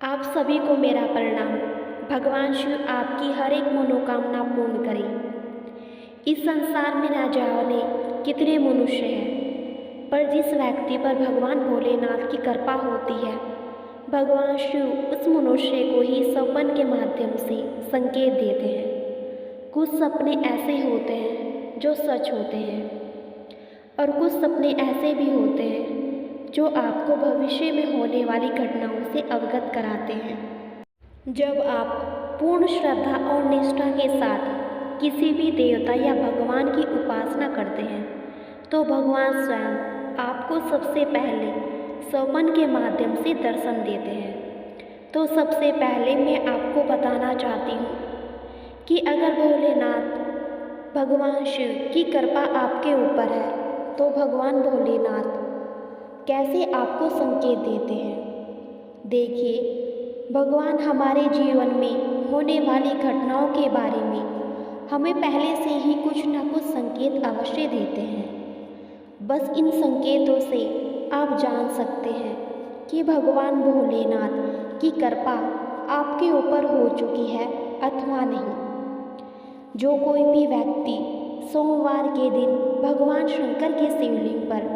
आप सभी को मेरा प्रणाम। भगवान शिव आपकी हर एक मनोकामना पूर्ण करे। इस संसार में ना जाने कितने मनुष्य हैं, पर जिस व्यक्ति पर भगवान भोलेनाथ की कृपा होती है, भगवान शिव उस मनुष्य को ही सपन के माध्यम से संकेत देते हैं। कुछ सपने ऐसे होते हैं जो सच होते हैं, और कुछ सपने ऐसे भी होते हैं जो आपको भविष्य में होने वाली घटनाओं से अवगत कराते हैं। जब आप पूर्ण श्रद्धा और निष्ठा के साथ किसी भी देवता या भगवान की उपासना करते हैं, तो भगवान स्वयं आपको सबसे पहले स्वप्न के माध्यम से दर्शन देते हैं। तो सबसे पहले मैं आपको बताना चाहती हूँ कि अगर भोलेनाथ भगवान शिव की कृपा आपके ऊपर है, तो भगवान भोलेनाथ कैसे आपको संकेत देते हैं। देखिए, भगवान हमारे जीवन में होने वाली घटनाओं के बारे में हमें पहले से ही कुछ न कुछ संकेत अवश्य देते हैं। बस इन संकेतों से आप जान सकते हैं कि भगवान भोलेनाथ की कृपा आपके ऊपर हो चुकी है अथवा नहीं। जो कोई भी व्यक्ति सोमवार के दिन भगवान शंकर के शिवलिंग पर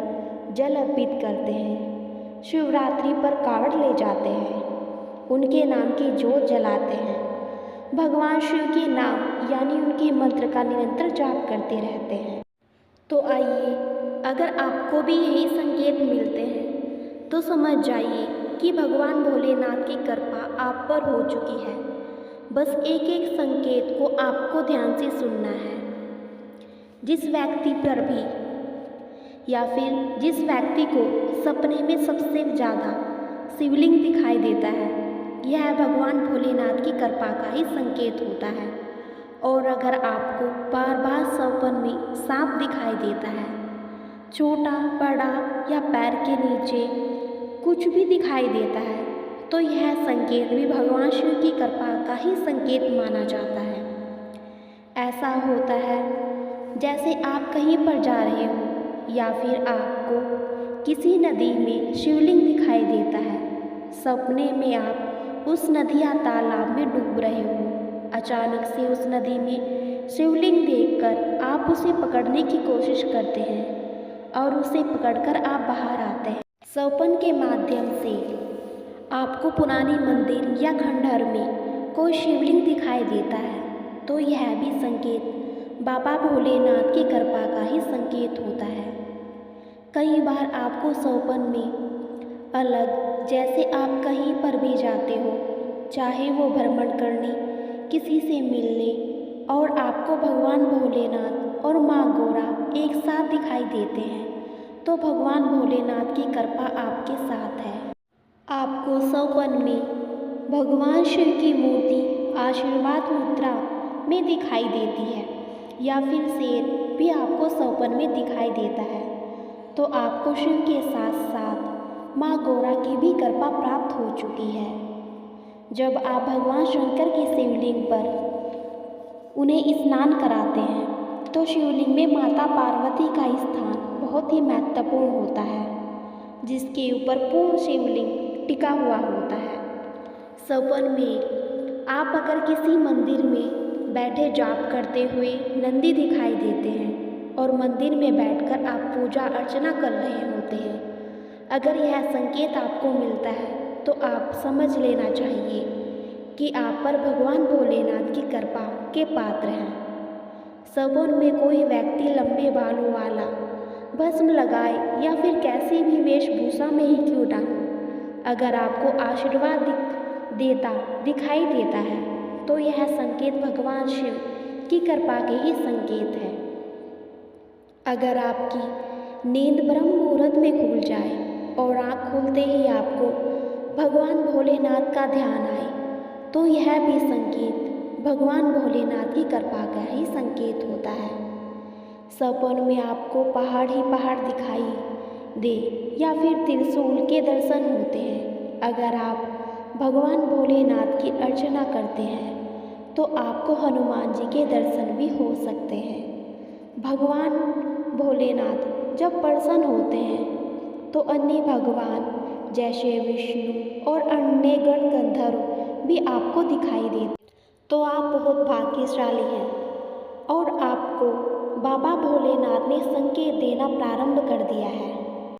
जल अर्पित करते हैं, शिवरात्रि पर कावड़ ले जाते हैं, उनके नाम की जोत जलाते हैं, भगवान शिव के नाम यानी उनके मंत्र का निरंतर जाप करते रहते हैं, तो आइए, अगर आपको भी यही संकेत मिलते हैं तो समझ जाइए कि भगवान भोलेनाथ की कृपा आप पर हो चुकी है। बस एक एक संकेत को आपको ध्यान से सुनना है। जिस व्यक्ति पर भी या फिर जिस व्यक्ति को सपने में सबसे ज़्यादा शिवलिंग दिखाई देता है, यह भगवान भोलेनाथ की कृपा का ही संकेत होता है। और अगर आपको बार बार सपन में सांप दिखाई देता है, छोटा बड़ा या पैर के नीचे कुछ भी दिखाई देता है, तो यह संकेत भी भगवान शिव की कृपा का ही संकेत माना जाता है। ऐसा होता है जैसे आप कहीं पर जा रहे हो या फिर आपको किसी नदी में शिवलिंग दिखाई देता है। सपने में आप उस नदी या तालाब में डूब रहे हो, अचानक से उस नदी में शिवलिंग देखकर आप उसे पकड़ने की कोशिश करते हैं और उसे पकड़कर आप बाहर आते हैं। सपन के माध्यम से आपको पुरानी मंदिर या खंडहर में कोई शिवलिंग दिखाई देता है, तो यह भी संकेत बाबा भोलेनाथ की कृपा का ही संकेत होता है। कई बार आपको सपन में अलग, जैसे आप कहीं पर भी जाते हो, चाहे वो भ्रमण करने, किसी से मिलने, और आपको भगवान भोलेनाथ और माँ गौरा एक साथ दिखाई देते हैं, तो भगवान भोलेनाथ की कृपा आपके साथ है। आपको सपन में भगवान शिव की मूर्ति आशीर्वाद मुद्रा में दिखाई देती है, या फिर शेर भी आपको सपन में दिखाई देता है, तो आपको शिव के साथ साथ माँ गौरा की भी कृपा प्राप्त हो चुकी है। जब आप भगवान शंकर के शिवलिंग पर उन्हें स्नान कराते हैं, तो शिवलिंग में माता पार्वती का स्थान बहुत ही महत्वपूर्ण होता है, जिसके ऊपर पूर्ण शिवलिंग टिका हुआ होता है। सपन में आप अगर किसी मंदिर में बैठे जाप करते हुए नंदी दिखाई देते हैं और मंदिर में बैठकर आप पूजा अर्चना कर रहे होते हैं, अगर यह संकेत आपको मिलता है, तो आप समझ लेना चाहिए कि आप पर भगवान भोलेनाथ की कृपा के पात्र हैं। सपन में कोई व्यक्ति लंबे बालों वाला, भस्म लगाए या फिर कैसी भी वेशभूषा में ही क्यों ना हो, अगर आपको आशीर्वाद दिखाई देता है, तो यह संकेत भगवान शिव की कृपा के ही संकेत है। अगर आपकी नींद ब्रह्म मुहूर्त में खुल जाए और आँख खुलते ही आपको भगवान भोलेनाथ का ध्यान आए, तो यह भी संकेत भगवान भोलेनाथ की कृपा का ही संकेत होता है। सपन में आपको पहाड़ ही पहाड़ दिखाई दे या फिर त्रिशूल के दर्शन होते हैं, अगर आप भगवान भोलेनाथ की अर्चना करते हैं, तो आपको हनुमान जी के दर्शन भी हो सकते हैं। भगवान भोलेनाथ जब प्रसन्न होते हैं, तो अन्य भगवान जैसे विष्णु और अन्य गण गंधर्व भी आपको दिखाई देते, तो आप बहुत भाग्यशाली हैं और आपको बाबा भोलेनाथ ने संकेत देना प्रारंभ कर दिया है।